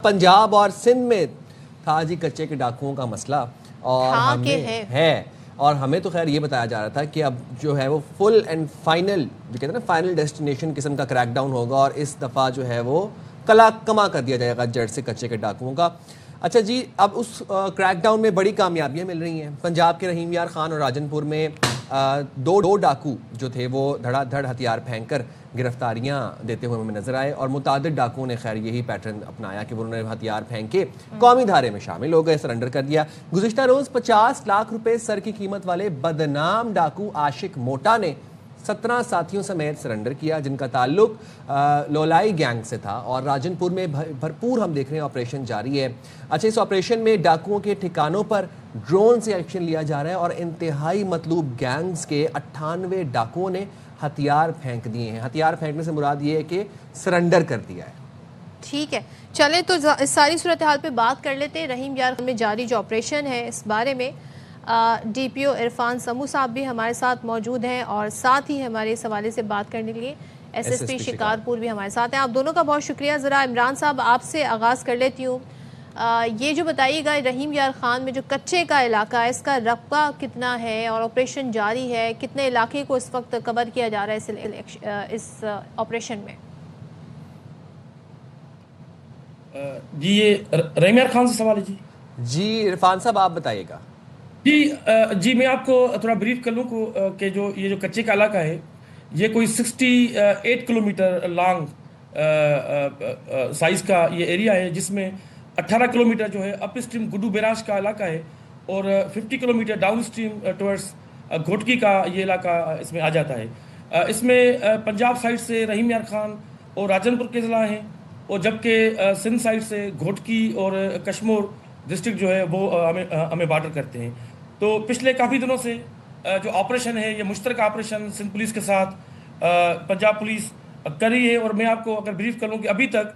पंजाब और सिंध में था जी कच्चे के डाकुओं का मसला और हाँ हमें है और हमें तो खैर ये बताया जा रहा था कि अब जो है वो फुल एंड फाइनल जो कहते हैं ना फाइनल डेस्टिनेशन किस्म का क्रैकडाउन होगा और इस दफ़ा जो है वो कला कमा कर दिया जाएगा जड़ से कच्चे के डाकुओं का। अच्छा जी, अब उस क्रैकडाउन में बड़ी कामयाबियां मिल रही हैं। पंजाब के रहीम यार खान और राजनपुर में दो डाकू जो थे वो धड़ाधड़ हथियार फेंक कर गिरफ्तारियां देते हुए हमें नजर आए और मुतादिद डाकुओं ने खैर यही पैटर्न अपनाया कि उन्होंने हथियार फेंक के कौमी धारे में शामिल हो गए, सरेंडर कर दिया। गुज़िश्ता रोज 50 लाख रुपए सर की कीमत वाले बदनाम डाकू आशिक मोटा ने 17 साथियों समेत सरेंडर किया जिनका ताल्लुक लोलाई गैंग से था और राजनपुर में भरपूर हम देख रहे हैं ऑपरेशन जारी है। अच्छा, इस ऑपरेशन में डाकुओं के ठिकानों पर ड्रोन से एक्शन लिया जा रहा है और इंतहाई मतलूब गैंग्स के 98 डाकुओं ने हथियार फेंक दिए हैं। हथियार फेंकने से मुराद ये है कि सरेंडर कर दिया है। ठीक है, चले तो इस सारी सूरत हाल पे बात कर लेते हैं। रहीम यार में जारी जो ऑपरेशन है इस बारे में डीपीओ इरफान समू साहब भी हमारे साथ मौजूद हैं और साथ ही हमारे इस हवाले से बात करने के लिए एसएसपी शिकारपुर भी हमारे साथ हैं। आप दोनों का बहुत शुक्रिया। ज़रा इमरान साहब आपसे आगाज़ कर लेती हूँ, ये जो बताइएगा रहीम यार खान में जो कच्चे का इलाका है इसका रकबा कितना है और ऑपरेशन जारी है, कितने इलाके को इस वक्त कवर किया जा रहा है इस ऑपरेशन में? जी, ये रहीम यार खान से सवाल है। जी इरफान साहब आप बताइएगा। जी मैं आपको थोड़ा ब्रीफ कर लूँ कि जो ये जो कच्चे का इलाका है ये कोई 68 किलोमीटर लॉन्ग साइज़ का ये एरिया है जिसमें 18 किलोमीटर जो है अप स्ट्रीम गुड्डू बैराज का इलाका है और 50 kilometre down stream towards Ghotki का ये इलाका इसमें आ जाता है। इसमें पंजाब साइड से रहीम यार खान और राजनपुर के ज़िला हैं और जबकि सिंध साइड से घोटकी और कश्मीर डिस्ट्रिक्ट जो है वो हमें बार्डर करते हैं। तो पिछले काफ़ी दिनों से जो ऑपरेशन है ये मुश्तरका ऑपरेशन सिंध पुलिस के साथ पंजाब पुलिस कर रही है और मैं आपको अगर ब्रीफ करूं कि अभी तक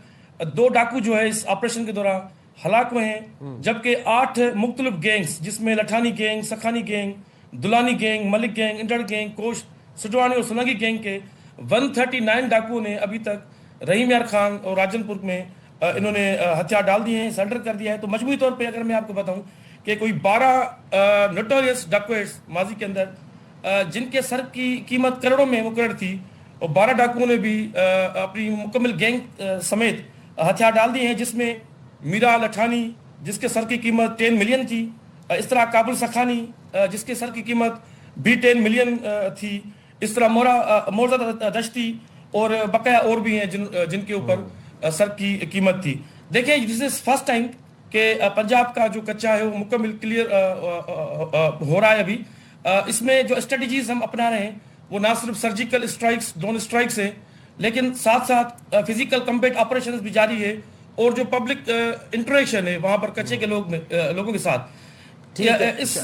2 डाकू जो है इस ऑपरेशन के दौरान हलाक हुए हैं, जबकि 8 मुख्तलिफ गैंग्स जिसमें Lathani gang, Sakhani gang, Dulani gang, Malik gang, इंडर गैंग, कोश सुटवानी और सुलंगी गैंग के 139 डाकुओं ने अभी तक रहीम यार खान और राजनपुर में इन्होंने हथियार डाल दिए हैं, सरेंडर कर दिया है। तो मजमूई तौर पे अगर मैं आपको बताऊं कि कोई 12 नोटोरियस डाकुएट्स माजी के अंदर जिनके सर की कीमत करोड़ों में मुकर्रर थी और 12 डाकुओं ने भी अपनी मुकम्मल गैंग समेत हथियार डाल दिए हैं, जिसमें मीरा लठानी जिसके सर की कीमत 10 मिलियन थी, इस तरह काबुल सखानी जिसके सर की कीमत भी 10 मिलियन थी, इस तरह मोरजा दश्ती और बकाया और भी हैं जिनके ऊपर सर की कीमत थी। देखिए, दिस इज फर्स्ट टाइम कि पंजाब का जो कच्चा है वो मुकम्मल क्लियर हो रहा है। अभी इसमें जो स्ट्रेटजीज हम अपना रहे हैं वो ना सिर्फ सर्जिकल स्ट्राइक्स, ड्रोन स्ट्राइक्स है, लेकिन साथ साथ फिजिकल कम्बैट ऑपरेशंस भी जारी है और जो पब्लिक इंटरेक्शन है वहां पर कच्चे के लोगों के साथ। इस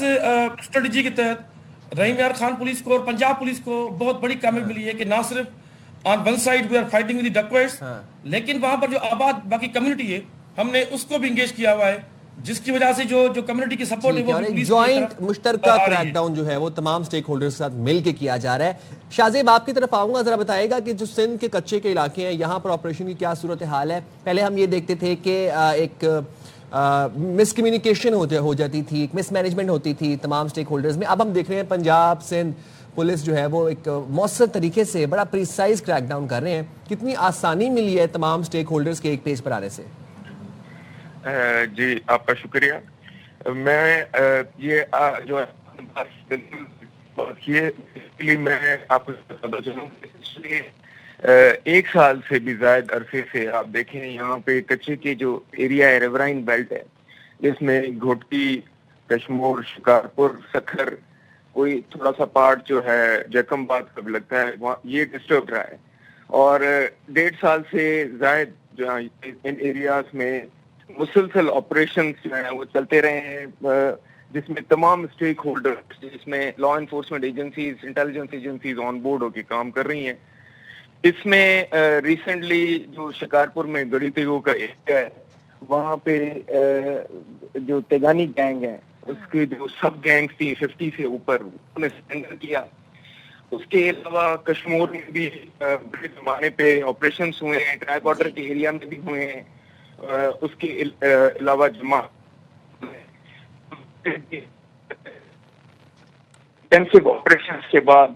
स्ट्रेटजी के तहत रहीम यार खान पुलिस को और पंजाब पुलिस को बहुत बड़ी कामयाबी मिली है कि ना सिर्फ on one side we are fighting with the डकवर्स, लेकिन वहां पर जो आबाद बाकी कम्युनिटी है हमने उसको भी इंगेज किया हुआ है, जिसकी वजह से जो कम्युनिटी की सपोर्ट है वो भी जॉइंट मुश्तरका क्रैकडाउन जो है वो तमाम स्टेक होल्डर्स के साथ मिलकर किया जा रहा है। शाहजेब आपकी तरफ आऊंगा, जरा बताएगा कि जो सिंध के कच्चे के इलाके हैं यहाँ पर ऑपरेशन की क्या सूरत हाल है। पहले हम ये देखते थे कि एक मिसकम्युनिकेशन हो जाती थी, एक मिसमैनेजमेंट होती थी तमाम स्टेक होल्डर्स में। अब हम देख रहे हैं पंजाब सिंध पुलिस जो है वो एक मौसर तरीके से बड़ा प्रिसाइज क्रैकडाउन कर रहे हैं। कितनी आसानी मिली है तमाम स्टेक होल्डर्स के एक पेज पर आने से? जी आपका शुक्रिया। मैं ये जो इसलिए मैं आपको बता चलूं, इसलिए 1 साल से भी ज्यादा अरसे से आप देखें यहाँ पे कच्चे के जो एरिया है रिवराइन बेल्ट है जिसमें घोटकी, कश्मीर, शिकारपुर, सखर, कोई थोड़ा सा पार्ट जो है जैकमबाद का भी लगता है वहाँ ये डिस्टर्ब रहा है और 1.5 साल से ज्यादा जो इन एरियाज में मुसलसल ऑपरेशन जो है वो चलते रहे हैं जिसमें तमाम स्टेक होल्डर्स, जिसमें law enforcement agencies, intelligence agencies on board होकर काम कर रही हैं। इसमें रिसेंटली जो शिकारपुर में गड़ी तेगो का एरिया है वहाँ पे जो तेगानी गैंग है उसके जो सब गैंग्स थी 50 से ऊपर उन्होंने सरेंडर किया। उसके अलावा कश्मीर में भी बड़े पैमाने पे ऑपरेशन हुए हैं, ट्राई बॉर्डर के एरिया में भी हुए हैं उसके अलावा जमा इंटेंसिव ऑपरेशन के बाद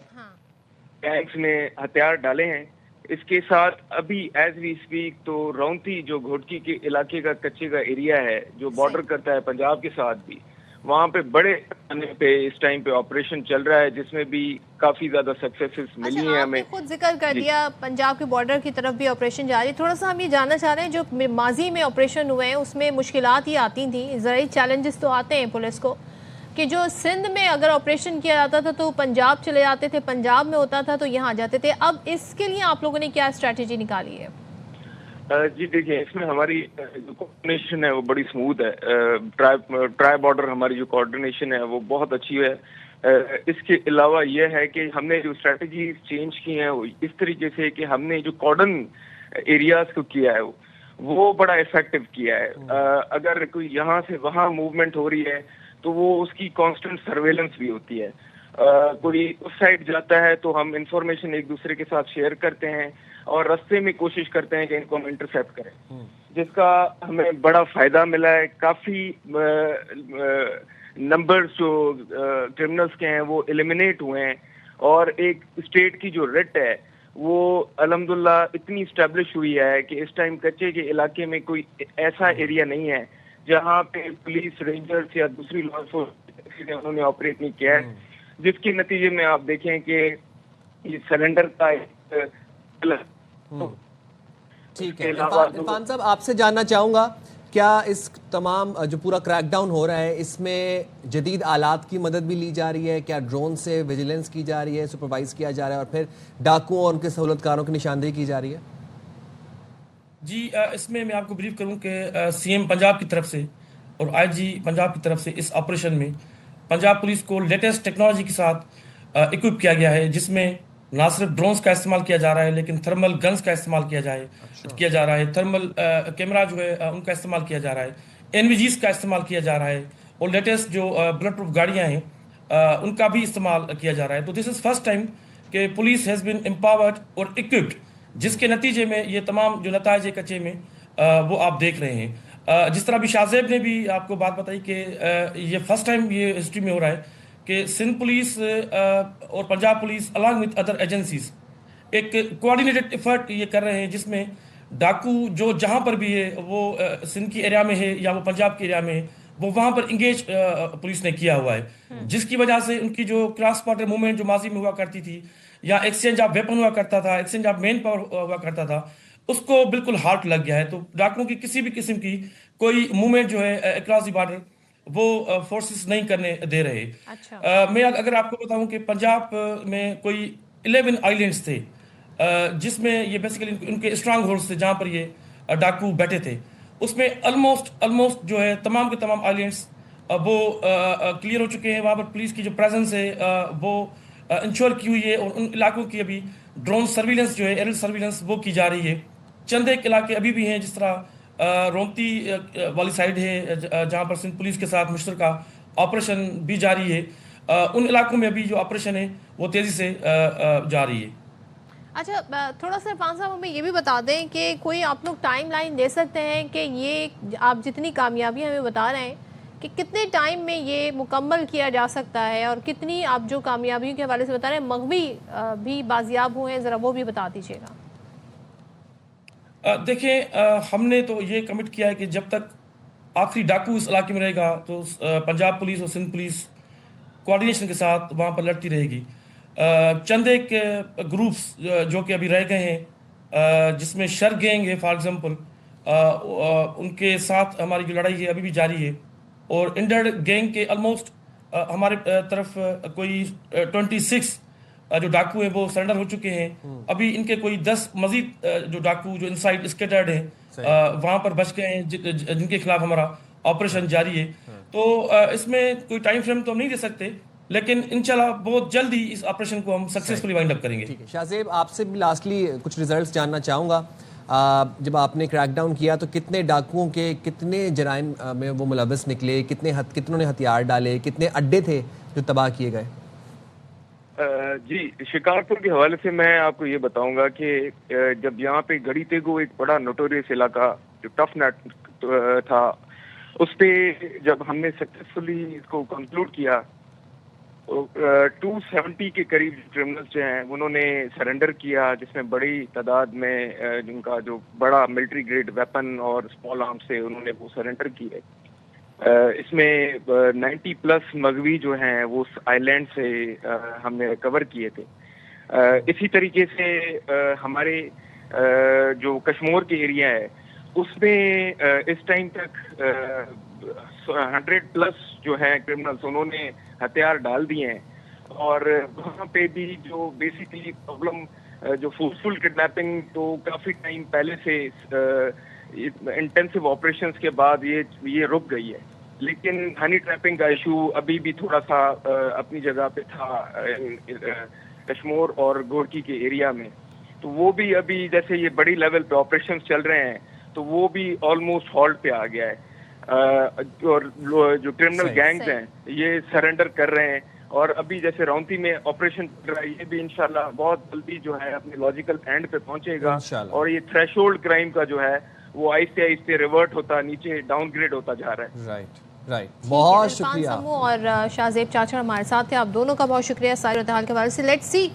गैंग्स ने हथियार डाले हैं। इसके साथ अभी एज वी स्पीक तो रौंती जो घोटकी के इलाके का कच्चे का एरिया है जो बॉर्डर करता है पंजाब के साथ भी, वहाँ पे बड़े पैमाने पे इस टाइम पे ऑपरेशन चल रहा है जिसमें भी काफी ज्यादा सक्सेसेस मिली हैं हमें। खुद जिक्र कर दिया पंजाब के बॉर्डर की तरफ भी ऑपरेशन जारी है। थोड़ा सा हम ये जानना चाह रहे हैं जो माजी में ऑपरेशन हुए हैं उसमें मुश्किलात ही आती थी, ज़रूरी चैलेंजेस तो आते हैं पुलिस को कि जो सिंध में अगर ऑपरेशन किया जाता था तो पंजाब चले जाते थे, पंजाब में होता था तो यहाँ आ जाते थे। अब इसके लिए आप लोगों ने क्या स्ट्रैटेजी निकाली है? जी देखिए, इसमें हमारी जो कोऑर्डिनेशन है वो बड़ी स्मूथ है। ट्राई बॉर्डर हमारी जो कोऑर्डिनेशन है वो बहुत अच्छी है। इसके अलावा यह है कि हमने जो स्ट्रैटेजी चेंज की हैं वो इस तरीके से कि हमने जो कॉर्डन एरियाज को किया है वो बड़ा इफेक्टिव किया है। अगर कोई यहाँ से वहाँ मूवमेंट हो रही है तो वो उसकी कांस्टेंट सर्वेलेंस भी होती है। कोई उस साइड जाता है तो हम इंफॉर्मेशन एक दूसरे के साथ शेयर करते हैं और रास्ते में कोशिश करते हैं कि इनको हम इंटरसेप्ट करें, जिसका हमें बड़ा फायदा मिला है। काफी नंबर्स जो क्रिमिनल्स के हैं वो एलिमिनेट हुए हैं और एक स्टेट की जो रेट है वो अल्हम्दुलिल्लाह इतनी स्टैब्लिश हुई है कि इस टाइम कच्चे के इलाके में कोई ऐसा एरिया नहीं है जहाँ पे पुलिस, रेंजर्स या दूसरी लॉ एनफोर्समेंट उन्होंने ऑपरेट नहीं किया है, जिसके नतीजे में आप देखें कि ये सिलेंडर का ठीक है। इरफान साहब, आपसे जानना चाहूँगा क्या इस तमाम जो पूरा क्रैकडाउन हो रहा है इसमें जदीद आलात की मदद भी ली जा रही है? क्या ड्रोन से विजिलेंस की जा रही है, सुपरवाइज किया जा रहा है और फिर डाकुओं और उनके सहूलतकारों की निशानदेही की जा रही है? जी, इसमें मैं आपको ब्रीफ करूं कि सीएम पंजाब की तरफ से और आईजी पंजाब की तरफ से इस ऑपरेशन में पंजाब पुलिस को लेटेस्ट टेक्नोलॉजी के साथ इक्विप किया गया है, जिसमें ना सिर्फ ड्रोन्स का इस्तेमाल किया जा रहा है लेकिन थर्मल गन्स का इस्तेमाल किया जा रहा है, थर्मल कैमरा जो है उनका इस्तेमाल किया जा रहा है, एनवीजीज का इस्तेमाल किया जा रहा है और लेटेस्ट जो बुलेट प्रूफ गाड़ियाँ हैं उनका भी इस्तेमाल किया जा रहा है। तो दिस इज़ फर्स्ट टाइम कि पुलिस हैज़ बीन एम्पावर्ड और इक्विप्ड, जिसके नतीजे में ये तमाम जो नताइज कच्चे में वो आप देख रहे हैं। जिस तरह अभी शाहजेब ने भी आपको बात बताई कि ये फर्स्ट टाइम ये हिस्ट्री में हो रहा है कि सिंध पुलिस और Punjab police along with other agencies एक कोऑर्डिनेटेड एफर्ट ये कर रहे हैं, जिसमें डाकू जो जहाँ पर भी है वो सिंध की एरिया में है या वो पंजाब के एरिया में है वो वहाँ पर इंगेज पुलिस ने किया हुआ है, जिसकी वजह से उनकी जो क्रॉस बॉर्डर मूवमेंट जो माजी में हुआ करती थी या एक्सचेंज ऑफ वेपन हुआ करता था, एक्सचेंज ऑफ मैन पावर हुआ करता था, उसको बिल्कुल हार्ट लग गया है। तो डाकुओं की किसी भी किस्म की कोई मूवमेंट जो है अक्रॉस द बॉर्डर वो फोर्सेस नहीं करने दे रहे। अच्छा। मैं अगर आपको बताऊं कि पंजाब में कोई 11 आइलैंड्स थे जिसमें ये बेसिकली उनके स्ट्रांग होल्ड्स थे जहां पर ये डाकू बैठे थे, उसमें ऑलमोस्ट जो है तमाम के तमाम आइलैंड्स वो क्लियर हो चुके हैं। वहां पर पुलिस की जो प्रेजेंस है वो इंश्योर की हुई है और उन इलाकों की अभी ड्रोन सर्विलेंस जो है, एरियल सर्विलेंस वो की जा रही है। चंद एक इलाके अभी भी हैं, जिस तरह रोमती वाली साइड है जहां पर सिंध पुलिस के साथ मुश्तरका ऑपरेशन भी जारी है, उन इलाकों में अभी जो ऑपरेशन है वो तेजी से जारी है। अच्छा, थोड़ा सा इरफान साहब हमें ये भी बता दें कि कोई आप लोग टाइम लाइन दे सकते हैं कि ये आप जितनी कामयाबी हमें बता रहे हैं कि कितने टाइम में ये मुकम्मल किया जा सकता है और कितनी आप जो कामयाबियों के हवाले से बता रहे हैं मगवी भी बाजियाब हुए हैं, ज़रा वो भी बता दीजिएगा। देखिए, हमने तो ये कमिट किया है कि जब तक आखिरी डाकू इस इलाके में रहेगा तो पंजाब पुलिस और सिंध पुलिस कोऑर्डिनेशन के साथ वहाँ पर लड़ती रहेगी। चंद एक ग्रुप्स जो कि अभी रह गए हैं, जिसमें शर गैंग है फॉर एग्जांपल, उनके साथ हमारी जो लड़ाई है अभी भी जारी है और इंडर्ड गैंग के ऑलमोस्ट हमारे तरफ कोई 26 जो डाकू हैं वो सरेंडर हो चुके हैं। अभी इनके कोई 10 मजीद जो डाकू जो इनसाइड स्केटर्ड हैं वहाँ पर बच गए हैं, जिनके खिलाफ हमारा ऑपरेशन जारी है। तो इसमें कोई टाइम फ्रेम तो हम नहीं दे सकते, लेकिन इंशाल्लाह बहुत जल्दी इस ऑपरेशन को हम सक्सेसफुली वाइंड अप करेंगे। ठीक है शाहजेब, आपसे भी लास्टली कुछ रिजल्ट्स जानना चाहूँगा। जब आपने क्रैकडाउन किया तो कितने डाकुओं के कितने जराइम में वो मुलव्वस निकले, कितनों ने हथियार डाले, कितने अड्डे थे जो तबाह किए गए? जी, शिकारपुर के हवाले से मैं आपको ये बताऊंगा कि जब यहाँ पे गड़ी तेगो एक बड़ा नोटोरियस इलाका जो टफ नेट था, उस पे जब हमने सक्सेसफुली इसको कंक्लूड किया, 270 के करीब क्रिमिनल्स जो हैं उन्होंने सरेंडर किया, जिसमें बड़ी तादाद में जिनका जो बड़ा मिलिट्री ग्रेड वेपन और स्मॉल आर्म्स से उन्होंने वो सरेंडर किए। इसमें 90 प्लस मगवी जो हैं वो उस आइलैंड से हमने रिकवर किए थे। इसी तरीके से हमारे जो कश्मीर के एरिया है उसमें इस टाइम तक 100 प्लस जो है क्रिमिनल्स उन्होंने हथियार डाल दिए हैं, और वहाँ पे भी जो बेसिकली प्रॉब्लम जो फोर्सफुल किडनैपिंग तो काफ़ी टाइम पहले से इंटेंसिव ऑपरेशंस के बाद ये रुक गई है, लेकिन हनी ट्रैपिंग का इशू अभी भी थोड़ा सा अपनी जगह पे था कश्मीर और गोरकी के एरिया में। तो वो भी अभी जैसे ये बड़ी लेवल पे ऑपरेशंस चल रहे हैं तो वो भी ऑलमोस्ट हॉल्ट पे आ गया है, और जो क्रिमिनल गैंग्स हैं ये सरेंडर कर रहे हैं, और अभी जैसे रौंती में ऑपरेशन चल रहा है, ये भी इंशाल्लाह बहुत जल्दी जो है अपने लॉजिकल एंड पे पहुंचेगा, और ये थ्रेशोल्ड क्राइम का जो है वो आहिस्ते आहिस्ते रिवर्ट होता नीचे डाउनग्रेड होता जा रहा है। राइट, बहुत शुक्रिया। और शाहजेब चाचा हमारे साथ थे, आप दोनों का बहुत शुक्रिया सारे हाल के बारे से। Let's see